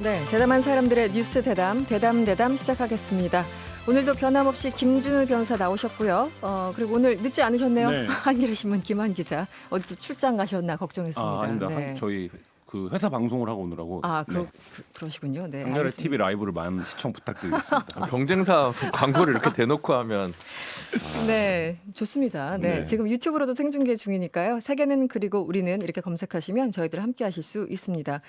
네, 대담한 사람들의 뉴스 대담 시작하겠습니다. 오늘도 변함없이 김준우 변호사 나오셨고요. 그리고 오늘 늦지 않으셨네요. 네. 한겨레 신문 김한 기자. 어디 또 출장 가셨나 걱정했습니다. 아닙니다. 네. 저희 그 회사 방송을 하고 오느라고. 그러시군요. 네. 한겨레 알겠습니다. TV 라이브를 많은 시청 부탁드리겠습니다. 경쟁사 광고를 이렇게 대놓고 하면 네, 좋습니다. 네, 네. 지금 유튜브로도 생중계 중이니까요. 세계는 그리고 우리는 이렇게 검색하시면 저희들 함께 하실 수 있습니다.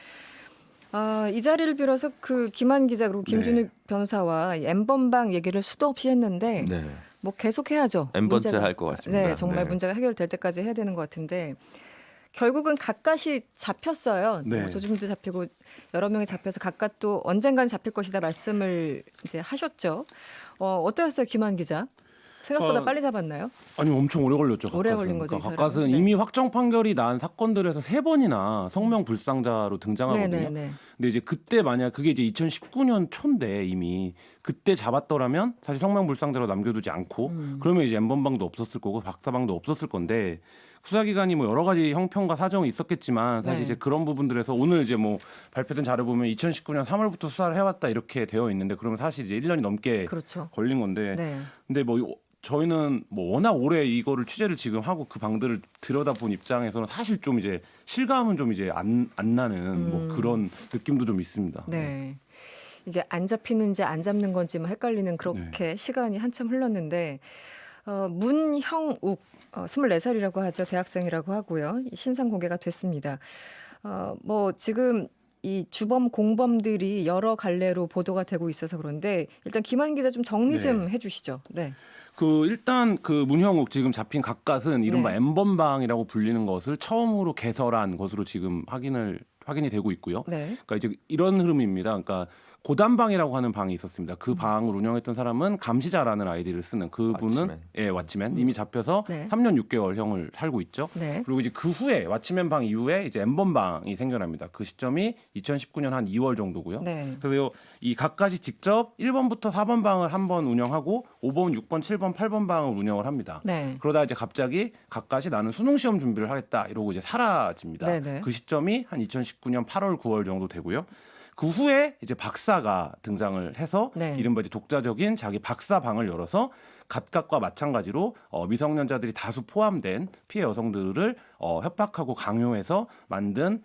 이 자리를 빌어서 그 김한 기자 그리고 김준우 네. 변호사와 이 N번방 얘기를 수도 없이 했는데 네. 뭐 계속 해야죠. N번째 문제가. 할 것 같습니다. 네, 정말 네. 문제가 해결될 때까지 해야 되는 것 같은데 결국은 각각이 잡혔어요. 네. 뭐 조주빈도 잡히고 여러 명이 잡혀서 각각 또 언젠간 잡힐 것이다 말씀을 이제 하셨죠. 어떠셨어요, 김한 기자? 생각보다 빨리 잡았나요? 아니 엄청 오래 걸렸죠. 오래 각각은. 걸린 거죠, 이 그러니까 사람은. 각각은 네. 이미 확정 판결이 난 사건들에서 3번이나 성명 불상자로 등장하거든요. 네네네. 근데 이제 그때 만약 그게 이제 2019년 초인데 이미 그때 잡았더라면 사실 성명 불상자로 남겨두지 않고 그러면 이제 N번방도 없었을 거고 박사방도 없었을 건데 수사기관이 뭐 여러 가지 형평과 사정이 있었겠지만 사실 네. 이제 그런 부분들에서 오늘 이제 뭐 발표된 자료 보면 2019년 3월부터 수사를 해왔다 이렇게 되어 있는데 그러면 사실 이제 1년이 넘게 그렇죠. 걸린 건데 네. 근데 뭐 저희는 뭐 워낙 오래 이거를 취재를 지금 하고 그 방들을 들여다본 입장에서는 사실 좀 이제 실감은 좀 이제 안 나는 뭐 그런 느낌도 좀 있습니다. 네. 이게 안 잡히는지 안 잡는 건지 뭐 헷갈리는 그렇게 네. 시간이 한참 흘렀는데 문형욱 24살이라고 하죠. 대학생이라고 하고요. 신상 공개가 됐습니다. 뭐 지금 이 주범 공범들이 여러 갈래로 보도가 되고 있어서 그런데 일단 김한 기자 좀 정리 좀 해주시죠. 네. 그 일단 그 문형욱 지금 잡힌 각각은 이른바 네. N번방이라고 불리는 것을 처음으로 개설한 것으로 지금 확인이 되고 있고요. 네. 그러니까 이제 이런 흐름입니다. 그러니까 고단방이라고 하는 방이 있었습니다. 그 방을 운영했던 사람은 감시자라는 아이디를 쓰는 그분은 왓치맨 이미 잡혀서 네. 3년 6개월형을 살고 있죠. 네. 그리고 이제 그 후에 왓치맨 방 이후에 이제 N번방이 생겨납니다. 그 시점이 2019년 한 2월 정도고요. 네. 그래서 이 각각이 직접 1번부터 4번 방을 한 번 운영하고 5번, 6번, 7번, 8번 방을 운영을 합니다. 네. 그러다 이제 갑자기 각각이 나는 수능 시험 준비를 하겠다 이러고 이제 사라집니다. 네네. 그 시점이 한 2019년 8월, 9월 정도 되고요. 그 후에 이제 박사가 등장을 해서 네. 이른바 이제 독자적인 자기 박사 방을 열어서 각각과 마찬가지로 미성년자들이 다수 포함된 피해 여성들을 협박하고 강요해서 만든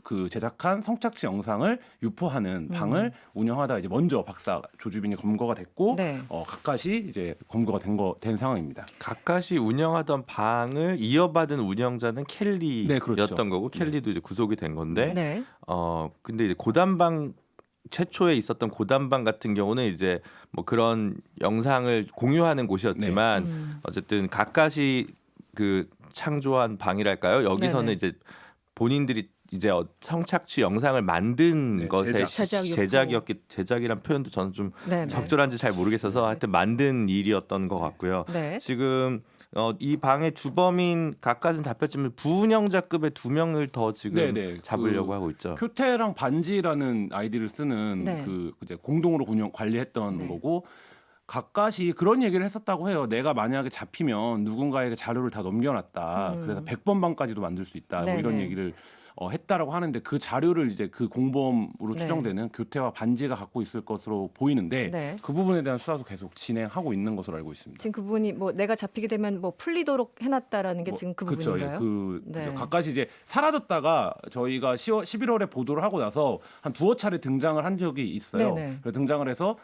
그 제작한 성착취 영상을 유포하는 방을 운영하다 이제 먼저 박사 조주빈이 검거가 됐고 네. 각각이 이제 검거가 된 상황입니다. 각각이 운영하던 방을 이어받은 운영자는 켈리였던 네, 그렇죠. 거고 켈리도 이제 구속이 된 건데 네. 근데 이제 고단방 최초에 있었던 고단방 같은 경우는 이제 뭐 그런 영상을 공유하는 곳이었지만 어쨌든 각각이 그 창조한 방이랄까요? 여기서는 네네. 이제 본인들이 이제 성착취 영상을 만든 네, 것의 제작. 제작이란 표현도 저는 좀 네네. 적절한지 잘 모르겠어서 하여튼 만든 일이었던 것 같고요. 네. 지금 이 방의 주범인 각각은 잡혔지만 부운영자급의 2명을 더 지금 네네. 잡으려고 그 하고 있죠. 표태랑 반지라는 아이디를 쓰는 네. 그 이제 공동으로 관리했던 네. 거고 각각이 그런 얘기를 했었다고 해요. 내가 만약에 잡히면 누군가에게 자료를 다 넘겨놨다. 그래서 100번 방까지도 만들 수 있다. 뭐 네네. 이런 얘기를 했다라고 하는데 그 자료를 이제 그 공범으로 네. 추정되는 교태와 반지가 갖고 있을 것으로 보이는데 네. 그 부분에 대한 수사도 계속 진행하고 있는 것으로 알고 있습니다. 지금 그분이 뭐 내가 잡히게 되면 뭐 풀리도록 해놨다라는 게 지금 그 그쵸, 부분인가요? 예, 그 네. 각각이 이제 사라졌다가 저희가 11월에 보도를 하고 나서 한 두어 차례 등장을 한 적이 있어요. 네네. 그래서 등장을 해서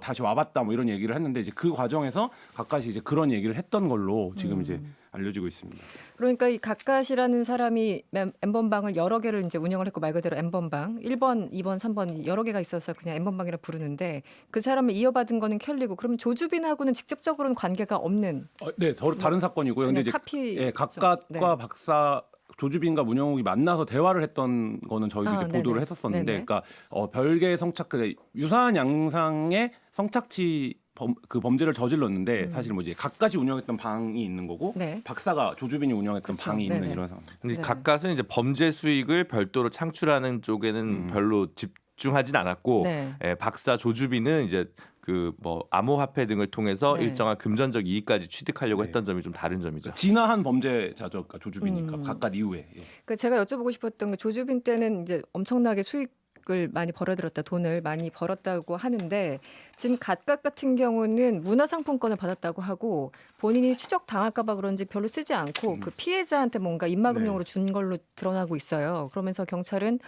다시 와봤다 뭐 이런 얘기를 했는데 이제 그 과정에서 각각이 이제 그런 얘기를 했던 걸로 지금 이제 알려지고 있습니다. 그러니까 이 각각이라는 사람이 N번방을 여러 개를 이제 운영을 했고 말 그대로 N번방 1번, 2번, 3번 여러 개가 있어서 그냥 N번방이라 부르는데 그 사람을 이어받은 거는 켈리고 그러면 조주빈하고는 직접적으로는 관계가 없는 네, 다른 사건이고요. 근데 그냥 이제 카피 각각과 네. 박사 조주빈과 문영욱이 만나서 대화를 했던 거는 저희도 이제 네네. 보도를 했었었는데, 네네. 그러니까 별개의 유사한 양상의 성착취 범죄를 저질렀는데 사실 뭐 이제 각각이 운영했던 방이 있는 거고 네. 박사가 조주빈이 운영했던 그렇죠. 방이 네네. 있는 이런 상황. 근데 네. 각각은 이제 범죄 수익을 별도로 창출하는 쪽에는 별로 집중하진 않았고 네. 박사 조주빈은 이제 그 뭐 암호화폐 등을 통해서 네. 일정한 금전적 이익까지 취득하려고 했던 점이 좀 다른 점이죠. 진화한 범죄자죠, 그러니까 조주빈이니까 각각 이후에. 예. 그 제가 여쭤보고 싶었던 게 조주빈 때는 이제 엄청나게 수익 을 많이 벌어들였다, 돈을 많이 벌었다고 하는데 지금 각각 같은 경우는 문화상품권을 받았다고 하고 본인이 추적 당할까봐 그런지 별로 쓰지 않고 그 피해자한테 뭔가 입막음용으로 준 걸로 드러나고 있어요. 그러면서 경찰은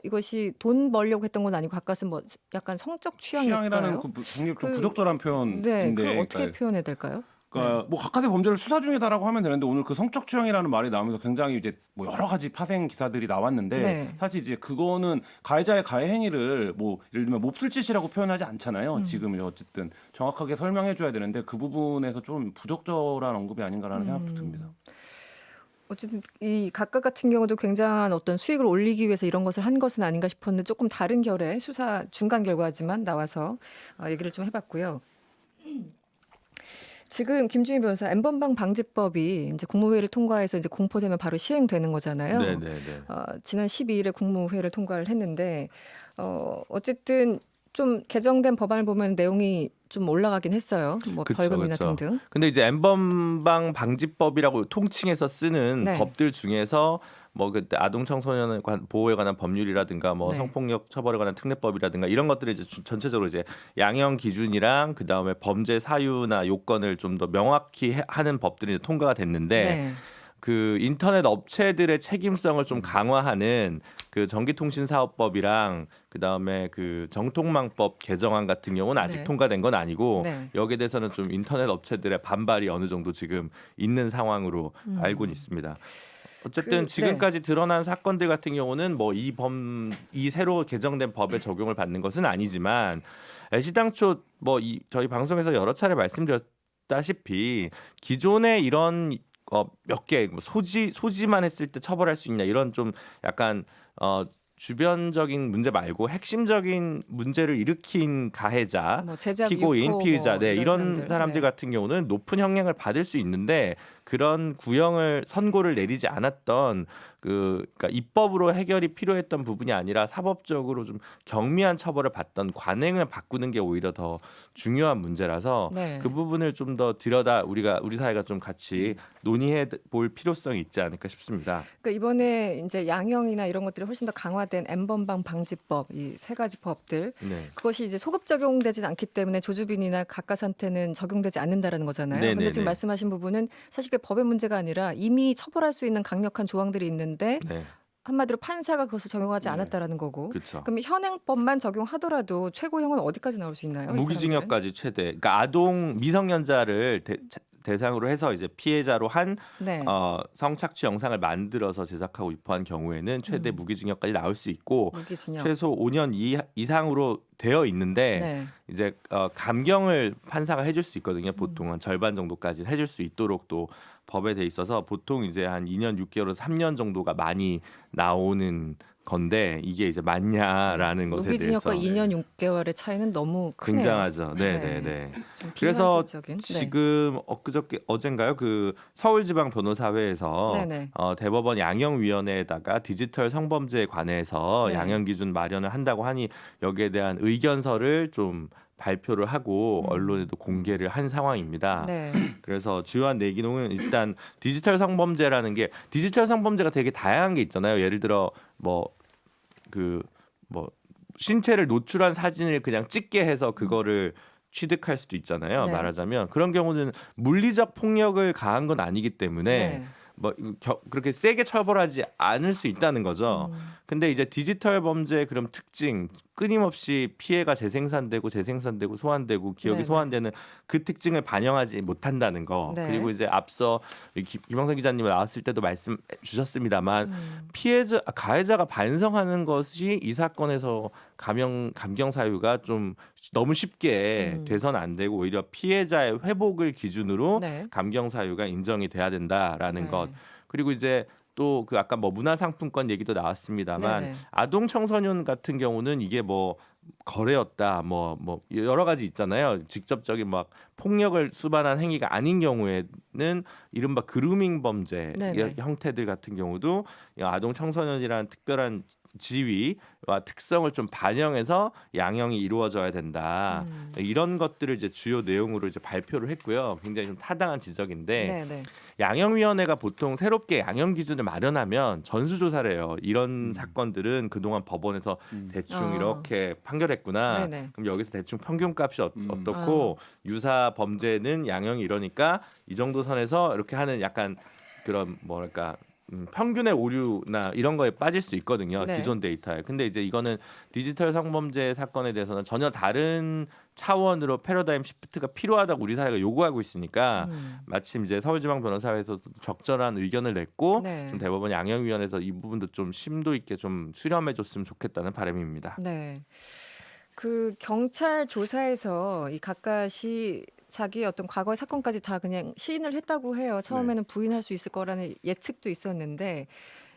이것이 돈 벌려고 했던 건 아니고 가까스는 뭐 약간 성적 취향일까요? 취향이라는 그 굉장히 좀 부적절한 표현인데 네, 그걸 어떻게 그러니까 표현해야 될까요? 그러니까 뭐 각각의 범죄를 수사 중이다라고 하면 되는데 오늘 그 성적 취향이라는 말이 나오면서 굉장히 이제 뭐 여러 가지 파생 기사들이 나왔는데 네. 사실 이제 그거는 가해자의 가해 행위를 뭐 예를 들면 몹쓸짓이라고 표현하지 않잖아요. 지금 어쨌든 정확하게 설명해 줘야 되는데 그 부분에서 좀 부적절한 언급이 아닌가라는 생각도 듭니다. 어쨌든 이 각각 같은 경우도 굉장한 어떤 수익을 올리기 위해서 이런 것을 한 것은 아닌가 싶었는데 조금 다른 결의 수사 중간 결과지만 나와서 얘기를 좀 해봤고요. 지금 김준희 변호사 N번방 방지법이 이제 국무회의를 통과해서 이제 공포되면 바로 시행되는 거잖아요. 네네네. 지난 12일에 국무회의를 통과를 했는데 어쨌든 좀 개정된 법안을 보면 내용이 좀 올라가긴 했어요. 뭐 그쵸, 벌금이나 그쵸. 등등. 근데 이제 N번방 방지법이라고 통칭해서 쓰는 네. 법들 중에서 뭐 그때 아동 청소년 보호에 관한 법률이라든가 뭐 네. 성폭력 처벌에 관한 특례법이라든가 이런 것들이 이제 전체적으로 이제 양형 기준이랑 그 다음에 범죄 사유나 요건을 좀 더 명확히 하는 법들이 이제 통과가 됐는데 네. 그 인터넷 업체들의 책임성을 좀 강화하는 그 전기통신사업법이랑 그 다음에 그 정통망법 개정안 같은 경우는 아직 네. 통과된 건 아니고 네. 여기에 대해서는 좀 인터넷 업체들의 반발이 어느 정도 지금 있는 상황으로 알고는 있습니다. 어쨌든 네. 지금까지 드러난 사건들 같은 경우는 뭐 이 새로 개정된 법에 적용을 받는 것은 아니지만 애시당초 뭐 저희 방송에서 여러 차례 말씀드렸다시피 기존에 이런 몇 개 소지만 했을 때 처벌할 수 있냐 이런 좀 약간 주변적인 문제 말고 핵심적인 문제를 일으킨 가해자, 뭐 제작, 피고인, 유포, 피의자, 뭐 네, 이런 사람들. 사람들 네. 같은 경우는 높은 형량을 받을 수 있는데 그런 선고를 내리지 않았던 그러니까 입법으로 해결이 필요했던 부분이 아니라 사법적으로 좀 경미한 처벌을 받던 관행을 바꾸는 게 오히려 더 중요한 문제라서 네. 그 부분을 좀 더 우리 사회가 좀 같이 논의해 볼 필요성이 있지 않을까 싶습니다. 그러니까 이번에 이제 양형이나 이런 것들이 훨씬 더 강화된 N번방 방지법 이 세 가지 법들 네. 그것이 이제 소급 적용되진 않기 때문에 조주빈이나 가까스한테는 적용되지 않는다라는 거잖아요. 네네네. 근데 지금 말씀하신 부분은 사실 그게 법의 문제가 아니라 이미 처벌할 수 있는 강력한 조항들이 있는데 네. 한마디로 판사가 그것을 적용하지 네. 않았다라는 거고. 그렇죠. 그럼 현행법만 적용하더라도 최고형은 어디까지 나올 수 있나요? 이 사람들은? 무기징역까지 최대. 그러니까 아동 미성년자를 대상으로 해서 이제 피해자로 한 네. 성착취 영상을 만들어서 제작하고 유포한 경우에는 최대 무기징역까지 나올 수 있고 무기징역. 최소 5년 이상으로 되어 있는데 네. 이제 감경을 판사가 해줄 수 있거든요. 보통 한 절반 정도까지 해줄 수 있도록 또 법에 돼 있어서 보통 이제 한 2년 6개월에서 3년 정도가 많이 나오는 건데 이게 이제 맞냐라는 것에 무기징역과 대해서 2년 6개월의 차이는 너무 크네요. 굉장하죠. 네. 네네네. 좀 그래서 비현실적인. 네. 지금 어젠가요? 그 서울지방 변호사회에서 네네. 대법원 양형위원회에다가 디지털 성범죄에 관해서 네. 양형 기준 마련을 한다고 하니 여기에 대한 의견서를 좀 발표를 하고 언론에도 공개를 한 상황입니다. 네. 그래서 주요한 내기록은 일단 디지털 성범죄라는 게 디지털 성범죄가 되게 다양한 게 있잖아요. 예를 들어 뭐 신체를 노출한 사진을 그냥 찍게 해서 그거를 취득할 수도 있잖아요. 네. 말하자면 그런 경우는 물리적 폭력을 가한 건 아니기 때문에 네. 뭐 그렇게 세게 처벌하지 않을 수 있다는 거죠. 근데 이제 디지털 범죄의 그런 특징 끊임없이 피해가 재생산되고 소환되고 기억이 네네. 소환되는 그 특징을 반영하지 못한다는 거. 네. 그리고 이제 앞서 김영선 기자님이 나왔을 때도 말씀 주셨습니다만 가해자가 반성하는 것이 이 사건에서 감경 사유가 좀 너무 쉽게 돼서는 안 되고 오히려 피해자의 회복을 기준으로 네. 감경 사유가 인정이 돼야 된다라는 네. 것. 그리고 이제 또 그 아까 뭐 문화상품권 얘기도 나왔습니다만 네네. 아동 청소년 같은 경우는 이게 뭐 거래였다 뭐 여러 가지 있잖아요. 직접적인 막 폭력을 수반한 행위가 아닌 경우에는 이른바 그루밍 범죄 네네. 형태들 같은 경우도 아동 청소년이라는 특별한 지위 특성을 좀 반영해서 양형이 이루어져야 된다. 이런 것들을 이제 주요 내용으로 이제 발표를 했고요. 굉장히 좀 타당한 지적인데 네네. 양형위원회가 보통 새롭게 양형 기준을 마련하면 전수조사를 해요. 이런 사건들은 그동안 법원에서 대충 이렇게 판결했구나. 네네. 그럼 여기서 대충 평균값이 어떻고 유사 범죄는 양형이 이러니까 이 정도 선에서 이렇게 하는 약간 그런 뭐랄까 평균의 오류나 이런 거에 빠질 수 있거든요. 네. 기존 데이터에. 근데 이제 이거는 디지털 성범죄 사건에 대해서는 전혀 다른 차원으로 패러다임 시프트가 필요하다고 우리 사회가 요구하고 있으니까 마침 이제 서울지방변호사회에서 적절한 의견을 냈고 네. 좀 대법원 양형위원회에서 이 부분도 좀 심도 있게 좀 수렴해줬으면 좋겠다는 바람입니다. 네. 그 경찰 조사에서 이 각각이 자기 어떤 과거의 사건까지 다 그냥 시인을 했다고 해요. 처음에는 부인할 수 있을 거라는 예측도 있었는데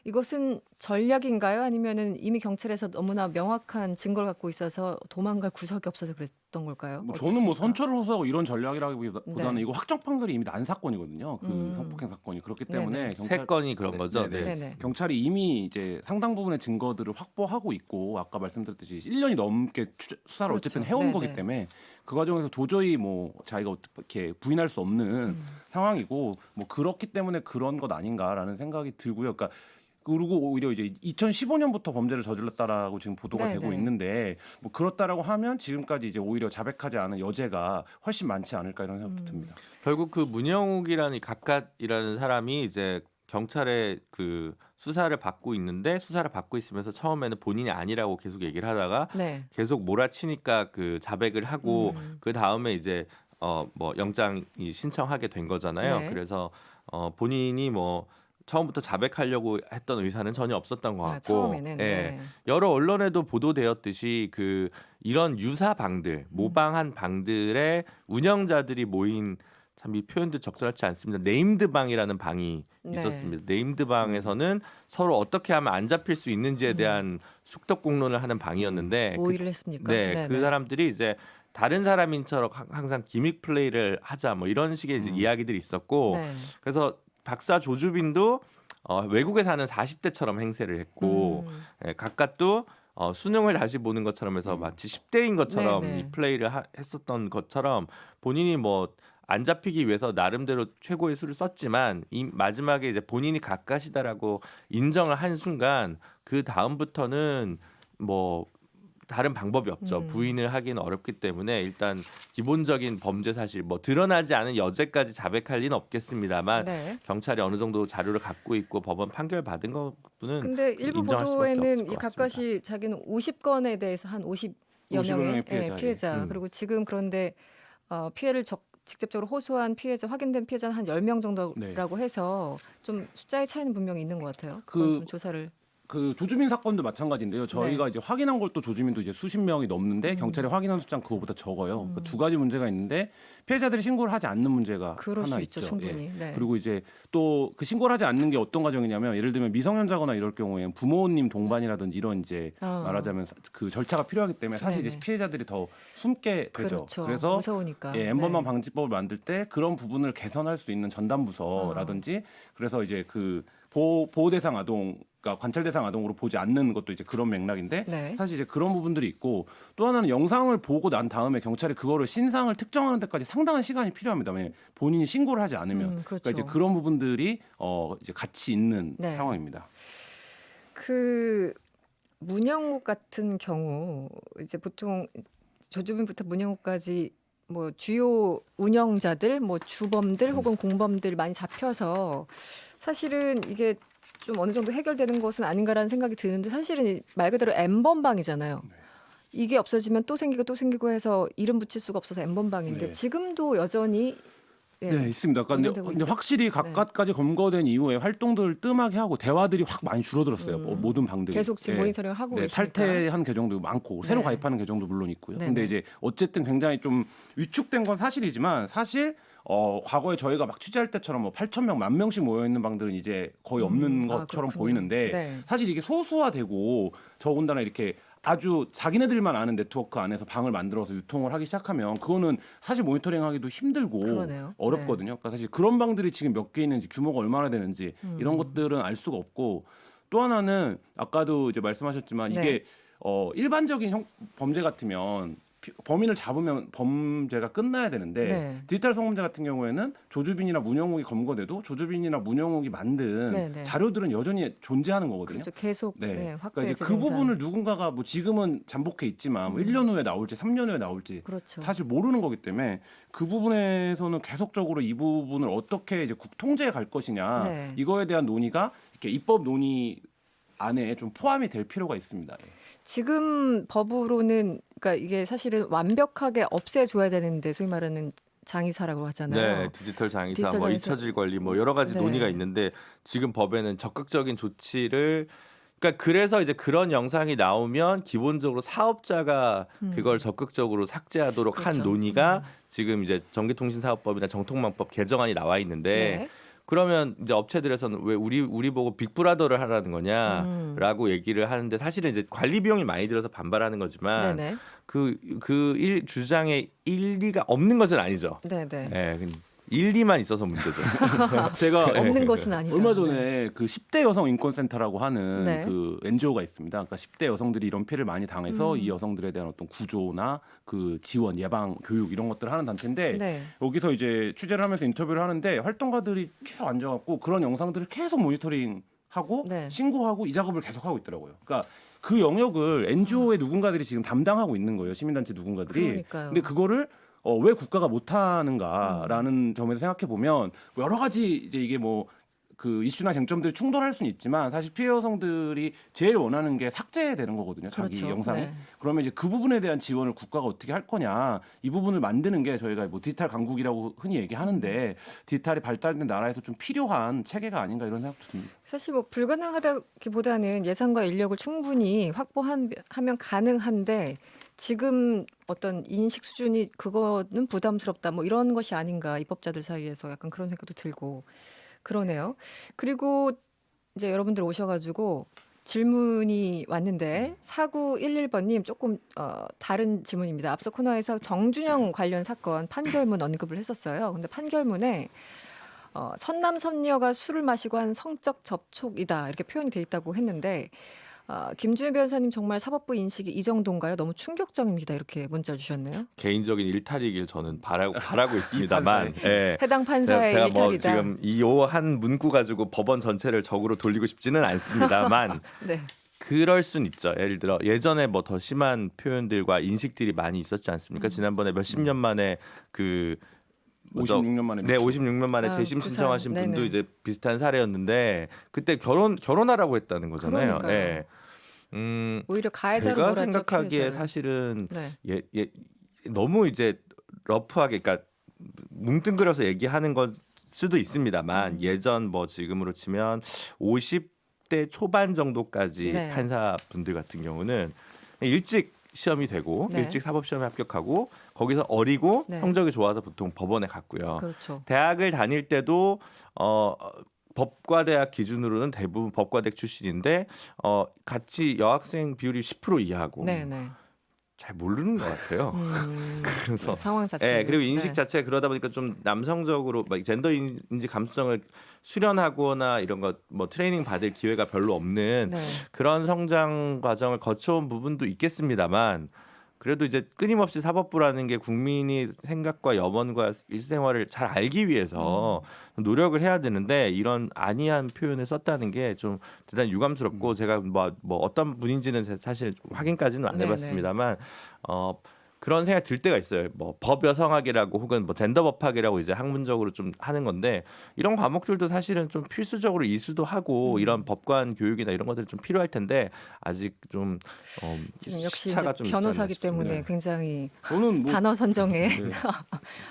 이것은 전략인가요? 아니면은 이미 경찰에서 너무나 명확한 증거를 갖고 있어서 도망갈 구석이 없어서 그랬던 걸까요? 뭐 저는 뭐 어떻습니까? 선처를 호소하고 이런 전략이라기보다는 네. 이거 확정 판결이 이미 난 사건이거든요. 그 성폭행 사건이 그렇기 때문에 네네. 세 건이 그런 거죠. 네네. 네. 네네. 경찰이 이미 이제 상당 부분의 증거들을 확보하고 있고 아까 말씀드렸듯이 1년이 넘게 수사를 그렇죠. 어쨌든 해온 네네. 거기 때문에 그 과정에서 도저히 뭐 자기가 어떻게 부인할 수 없는 상황이고 뭐 그렇기 때문에 그런 것 아닌가라는 생각이 들고요. 그러니까 그리고 오히려 이제 2015년부터 범죄를 저질렀다라고 지금 보도가 네네. 되고 있는데 뭐 그렇다라고 하면 지금까지 이제 오히려 자백하지 않은 여죄가 훨씬 많지 않을까 이런 생각도 듭니다. 결국 그 문영욱이라는 이 각각이라는 사람이 이제 경찰의 그 수사를 받고 있는데 수사를 받고 있으면서 처음에는 본인이 아니라고 계속 얘기를 하다가 네. 계속 몰아치니까 그 자백을 하고 그 다음에 이제 뭐 영장이 신청하게 된 거잖아요. 네. 그래서 본인이 뭐 처음부터 자백하려고 했던 의사는 전혀 없었던 것 같고, 처음에는 예. 네. 여러 언론에도 보도되었듯이 그 이런 유사 방들, 모방한 방들의 운영자들이 모인 참 이 표현도 적절하지 않습니다. 네임드 방이라는 방이 네. 있었습니다. 네임드 방에서는 서로 어떻게 하면 안 잡힐 수 있는지에 대한 숙덕 공론을 하는 방이었는데 모의를 했습니까? 네, 네네. 그 사람들이 이제 다른 사람인처럼 항상 기믹 플레이를 하자 뭐 이런 식의 이제 이야기들이 있었고 네. 그래서 박사 조주빈도 외국에 사는 40대처럼 행세를 했고 예, 각각도 수능을 다시 보는 것처럼 해서 마치 10대인 것처럼 네네. 이 플레이를 했었던 것처럼 본인이 뭐 안 잡히기 위해서 나름대로 최고의 수를 썼지만 이 마지막에 이제 본인이 각각이다라고 인정을 한 순간 그 다음부터는 뭐 다른 방법이 없죠. 부인을 하기는 어렵기 때문에 일단 기본적인 범죄 사실 뭐 드러나지 않은 여죄까지 자백할 리는 없겠습니다만 네. 경찰이 어느 정도 자료를 갖고 있고 법원 판결 받은 것은 근데 일부 인정할 수밖에 없을 보도에는 것 이 각각이 자기는 50건에 대해서 한 50여 50여 명의 명의 피해자, 피해자. 그리고 지금 그런데 피해를 직접적으로 호소한 피해자, 확인된 피해자는 한 10명 정도라고 해서 좀 숫자의 차이는 분명히 있는 것 같아요. 그건 좀 조사를. 그 조주민 사건도 마찬가지인데요. 저희가 네. 이제 확인한 걸 또 조주민도 이제 수십 명이 넘는데 경찰이 확인한 숫자는 그거보다 적어요. 그러니까 두 가지 문제가 있는데 피해자들이 신고를 하지 않는 문제가 그럴 하나 수 있죠, 있죠. 충분히. 네. 그리고 이제 또 그 신고를 하지 않는 게 어떤 과정이냐면 예를 들면 미성년자거나 이럴 경우에는 부모님 동반이라든지 이런 이제 말하자면 그 절차가 필요하기 때문에 사실 이제 네네. 피해자들이 더 숨게 되죠. 그렇죠. 그래서 무서우니까. N번방 네. 방지법을 만들 때 그런 부분을 개선할 수 있는 전담부서라든지 그래서 이제 그 보호 대상 아동 그러니까 관찰 대상 아동으로 보지 않는 것도 이제 그런 맥락인데 네. 사실 이제 그런 부분들이 있고 또 하나는 영상을 보고 난 다음에 경찰이 그거를 신상을 특정하는 데까지 상당한 시간이 필요합니다. 왜냐면 본인이 신고를 하지 않으면 그렇죠. 그러니까 이제 그런 부분들이 이제 같이 있는 네. 상황입니다. 그 문영욱 같은 경우 이제 보통 조주빈부터 문영욱까지 뭐 주요 운영자들, 뭐 주범들 혹은 공범들 많이 잡혀서 사실은 이게 좀 어느 정도 해결되는 것은 아닌가라는 생각이 드는데 사실은 말 그대로 N번방이잖아요. 이게 없어지면 또 생기고 또 생기고 해서 이름 붙일 수가 없어서 N번방인데 네. 지금도 여전히 네, 있습니다. 그러니까 운영되고 근데 있죠. 확실히 각각까지 검거된 이후에 활동들을 뜸하게 하고 대화들이 확 많이 줄어들었어요. 모든 방들이. 계속 지금 예. 모니터링을 하고 네, 계시니까. 탈퇴한 계정도 많고 새로 네. 가입하는 계정도 물론 있고요. 네네. 근데 이제 어쨌든 굉장히 좀 위축된 건 사실이지만 사실 과거에 저희가 막 취재할 때처럼 뭐 8,000명, 10,000명씩 모여 있는 방들은 이제 거의 없는 것처럼 그렇군요. 보이는데 네. 사실 이게 소수화되고 더군다나 이렇게 아주 자기네들만 아는 네트워크 안에서 방을 만들어서 유통을 하기 시작하면 그거는 사실 모니터링하기도 힘들고 그러네요. 어렵거든요. 그러니까 사실 그런 방들이 지금 몇 개 있는지 규모가 얼마나 되는지 이런 것들은 알 수가 없고 또 하나는 아까도 이제 말씀하셨지만 네. 이게 일반적인 범죄 같으면 범인을 잡으면 범죄가 끝나야 되는데 네. 디지털 성범죄 같은 경우에는 조주빈이나 문영욱이 검거돼도 조주빈이나 문영욱이 만든 네, 네. 자료들은 여전히 존재하는 거거든요. 그렇죠. 계속 네. 네, 그러니까 확대 이제 그 부분을 누군가가 뭐 지금은 잠복해 있지만 뭐 1년 후에 나올지 3년 후에 나올지 그렇죠. 사실 모르는 거기 때문에 그 부분에서는 계속적으로 이 부분을 어떻게 이제 통제해 갈 것이냐 네. 이거에 대한 논의가 이렇게 입법 논의 안에 좀 포함이 될 필요가 있습니다. 예. 지금 법으로는 그러니까 이게 사실은 완벽하게 없애줘야 되는데 소위 말하는 장의사라고 하잖아요. 네, 디지털 장의사, 디지털 뭐 장의사. 잊혀질 권리, 뭐 여러 가지 네. 논의가 있는데 지금 법에는 적극적인 조치를 그러니까 그래서 이제 그런 영상이 나오면 기본적으로 사업자가 그걸 적극적으로 삭제하도록 한 그렇죠. 논의가 지금 이제 전기통신사업법이나 정통망법 개정안이 나와 있는데 네. 그러면 이제 업체들에서는 왜 우리 보고 빅브라더를 하라는 거냐라고 얘기를 하는데 사실은 이제 관리 비용이 많이 들어서 반발하는 거지만 네네. 그 주장에 일리가 없는 것은 아니죠. 네네. 예, 일리만 있어서 문제죠. 제가 없는 것은 아니다. 얼마 전에 그 10대 여성 인권센터라고 하는 네. 그 NGO가 있습니다. 그러니까 10대 여성들이 이런 피해를 많이 당해서 이 여성들에 대한 어떤 구조나 그 지원, 예방, 교육 이런 것들을 하는 단체인데 네. 여기서 이제 취재를 하면서 인터뷰를 하는데 활동가들이 쭉 앉아갖고 그런 영상들을 계속 모니터링하고 네. 신고하고 이 작업을 계속 하고 있더라고요. 그러니까 그 영역을 NGO의 누군가들이 지금 담당하고 있는 거예요. 시민단체 누군가들이. 그러니까요. 근데 그거를 왜 국가가 못하는가라는 점에서 생각해 보면 여러 가지 이제 이게 뭐 그 이슈나 쟁점들이 충돌할 수는 있지만 사실 피해 여성들이 제일 원하는 게 삭제되는 거거든요. 자기 그렇죠. 영상이. 네. 그러면 이제 그 부분에 대한 지원을 국가가 어떻게 할 거냐 이 부분을 만드는 게 저희가 뭐 디지털 강국이라고 흔히 얘기하는데 디지털이 발달된 나라에서 좀 필요한 체계가 아닌가 이런 생각도 듭니다. 사실 뭐 불가능하다기보다는 예산과 인력을 충분히 확보하면 가능한데 지금 어떤 인식 수준이 그거는 부담스럽다 뭐 이런 것이 아닌가 입법자들 사이에서 약간 그런 생각도 들고 그러네요. 그리고 이제 여러분들 오셔가지고 질문이 왔는데 4911번님 조금 다른 질문입니다. 앞서 코너에서 정준영 관련 사건 판결문 언급을 했었어요. 근데 판결문에 선남 선녀가 술을 마시고 한 성적 접촉이다 이렇게 표현이 돼 있다고 했는데 김준일 변호사님 정말 사법부 인식이 이 정도인가요? 너무 충격적입니다. 이렇게 문자 주셨네요. 개인적인 일탈이길 저는 바라고 있습니다만 예. 해당 판사의 제가 뭐 일탈이다. 지금 이 한 문구 가지고 법원 전체를 적으로 돌리고 싶지는 않습니다만 네. 그럴 순 있죠. 예를 들어 예전에 뭐 더 심한 표현들과 인식들이 많이 있었지 않습니까? 지난번에 몇십 년 만에 그 56년 만에 네, 56년 만에 재심 부산. 신청하신 분도 네네. 이제 비슷한 사례였는데 그때 결혼하라고 했다는 거잖아요. 그러니까요. 예. 오히려 가해자로 제가 몰았죠, 생각하기에 피해자를. 사실은 네. 너무 이제 러프하게 그러니까 뭉뚱그려서 얘기하는 걸 수도 있습니다만 예전 뭐 지금으로 치면 50대 초반 정도까지 네. 판사분들 같은 경우는 일찍 시험이 되고 네. 일찍 사법 시험에 합격하고 거기서 어리고 네. 성적이 좋아서 보통 법원에 갔고요. 그렇죠. 대학을 다닐 때도 법과대학 기준으로는 대부분 법과대학 출신인데 같이 여학생 비율이 10% 이하고 네네. 잘 모르는 것 같아요. 그래서 상황 자체. 예, 그리고 인식 자체가 그러다 보니까 좀 남성적으로 막 젠더 인지 감수성을 수련하거나 이런 것 뭐 트레이닝 받을 기회가 별로 없는 네. 그런 성장 과정을 거쳐온 부분도 있겠습니다만 그래도 이제 끊임없이 사법부라는 게 국민이 생각과 염원과 일생활을 잘 알기 위해서 노력을 해야 되는데 이런 안이한 표현을 썼다는 게 좀 대단히 유감스럽고 제가 뭐 어떤 분인지는 사실 확인까지는 안 네네. 해봤습니다만 그런 생각이 들 때가 있어요. 뭐 법 여성학이라고 혹은 뭐 젠더 법학이라고 이제 학문적으로 좀 하는 건데 이런 과목들도 사실은 좀 필수적으로 이수도 하고 이런 법관 교육이나 이런 것들이 좀 필요할 텐데 아직 좀 지금 역시 시차가 이제 좀 있지 변호사기 않나 싶습니다. 때문에 굉장히 저는 뭐 단어 선정에 네.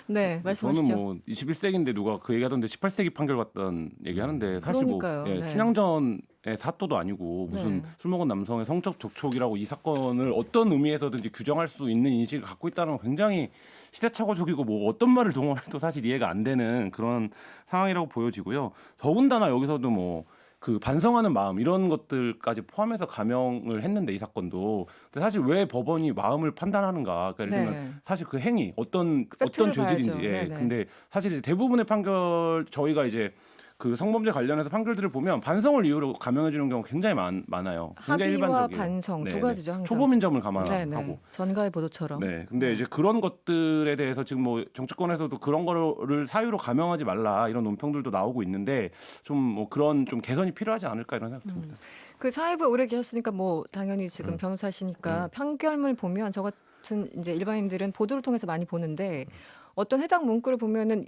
네, 말씀하시죠. 저는 뭐 21세기인데 누가 그 얘기하던데 18세기 판결 같다는 얘기하는데 사실 그러니까요. 뭐 네. 춘향전의 사또도 아니고 무슨 네. 술 먹은 남성의 성적 접촉이라고 이 사건을 어떤 의미에서든지 규정할 수 있는 인식을 갖고 있다는 건 굉장히 시대착오적이고 뭐 어떤 말을 동원해도 사실 이해가 안 되는 그런 상황이라고 보여지고요. 더군다나 여기서도 뭐 그 반성하는 마음 이런 것들까지 포함해서 감형을 했는데 이 사건도 근데 사실 왜 법원이 마음을 판단하는가? 그러니까 예를 들면 네. 사실 그 행위 어떤 팩트를 죄질인지 봐야죠. 예. 네네. 근데 사실 이제 대부분의 판결 저희가 이제 그 성범죄 관련해서 판결들을 보면 반성을 이유로 감형해 주는 경우가 굉장히 많아요. 굉장히 합의와 일반적이에요. 반성 두 네, 가지죠. 네. 항상. 초범인 점을 네, 감안하고. 네. 전가의 보도처럼. 네. 근데 이제 그런 것들에 대해서 지금 뭐 정치권에서도 그런 거를 사유로 감형하지 말라 이런 논평들도 나오고 있는데 좀 뭐 그런 좀 개선이 필요하지 않을까 이런 생각 듭니다. 그 사회부에 오래 계셨으니까 뭐 당연히 지금 변호사시니까 판결문 보면 저 같은 이제 일반인들은 보도를 통해서 많이 보는데 어떤 해당 문구를 보면은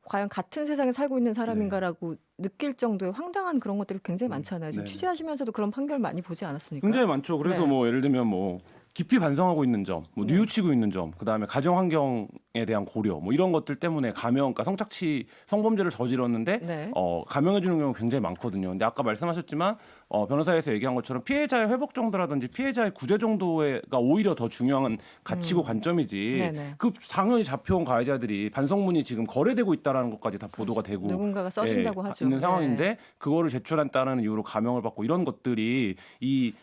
과연 같은 세상에 살고 있는 사람인가라고 느낄 정도의 황당한 그런 것들이 굉장히 많잖아요. 지금 네. 취재하시면서도 그런 판결 많이 보지 않았습니까? 굉장히 많죠. 그래서 네. 뭐 예를 들면 뭐 깊이 반성하고 있는 점, 뭐 뉘우치고 있는 점, 그다음에 가정 환경에 대한 고려, 뭐 이런 것들 때문에 감형, 그러니까 성착취 성범죄를 저질렀는데 네. 감형해 주는 경우가 굉장히 많거든요. 근데 아까 말씀하셨지만 변호사에서 얘기한 것처럼 피해자의 회복 정도라든지 피해자의 구제 정도가 오히려 더 중요한 가치고 관점이지. 네네. 그 당연히 잡혀온 가해자들이 반성문이 지금 거래되고 있다라는 것까지 다 보도가 되고 누군가가 써준다고 하죠. 있는 네. 상황인데 그거를 제출한다는 이유로 감형을 받고 이런 것들이 이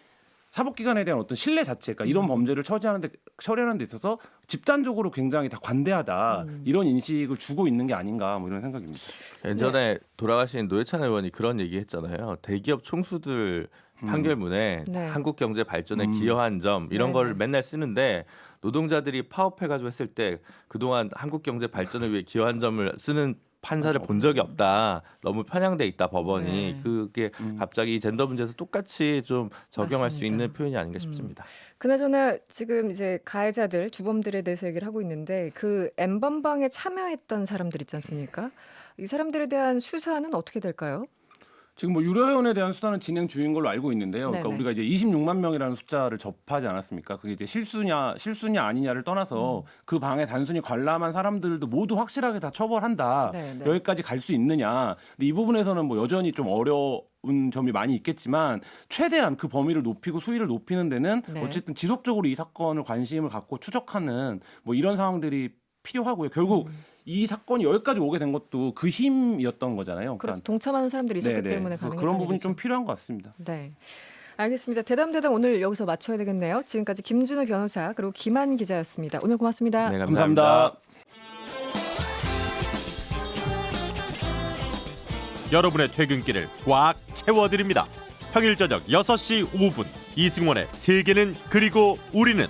사법기관에 대한 어떤 신뢰 자체, 그러니까 이런 범죄를 처리하는 데 있어서 집단적으로 굉장히 다 관대하다 이런 인식을 주고 있는 게 아닌가 뭐 이런 생각입니다. 예전에 돌아가신 노회찬 의원이 그런 얘기했잖아요. 대기업 총수들 판결문에 네. 한국 경제 발전에 기여한 점 이런 네, 거를 네. 맨날 쓰는데 노동자들이 파업해가지고 했을 때 그동안 한국 경제 발전을 위해 기여한 점을 쓰는 판사를 본 적이 없다. 너무 편향돼 있다 법원이. 네. 그게 갑자기 젠더 문제에서 똑같이 좀 적용할 수 맞습니다. 있는 표현이 아닌가 싶습니다. 그나저나 지금 이제 가해자들 주범들에 대해서 얘기를 하고 있는데 그 N번방에 참여했던 사람들 있지 않습니까? 이 사람들에 대한 수사는 어떻게 될까요? 지금 뭐 유료회원에 대한 수사는 진행 중인 걸로 알고 있는데요. 그러니까 네네. 우리가 이제 26만 명이라는 숫자를 접하지 않았습니까? 그게 이제 실수냐 아니냐를 떠나서 그 방에 단순히 관람한 사람들도 모두 확실하게 다 처벌한다. 네네. 여기까지 갈 수 있느냐. 근데 이 부분에서는 뭐 여전히 좀 어려운 점이 많이 있겠지만 최대한 그 범위를 높이고 수위를 높이는 데는 네. 어쨌든 지속적으로 이 사건을 관심을 갖고 추적하는 뭐 이런 상황들이 필요하고요. 결국 이 사건이 여기까지 오게 된 것도 그 힘이었던 거잖아요. 그렇죠. 동참하는 사람들이 있었기 네네. 때문에 그래서 가능했다는 그런 부분이 얘기죠. 좀 필요한 것 같습니다. 네. 알겠습니다. 대담 오늘 여기서 마쳐야 되겠네요. 지금까지 김준우 변호사 그리고 김한 기자였습니다. 오늘 고맙습니다. 네, 감사합니다. 여러분의 퇴근길을 꽉 채워드립니다. 평일 저녁 6시 5분 이승원의 세계는 그리고 우리는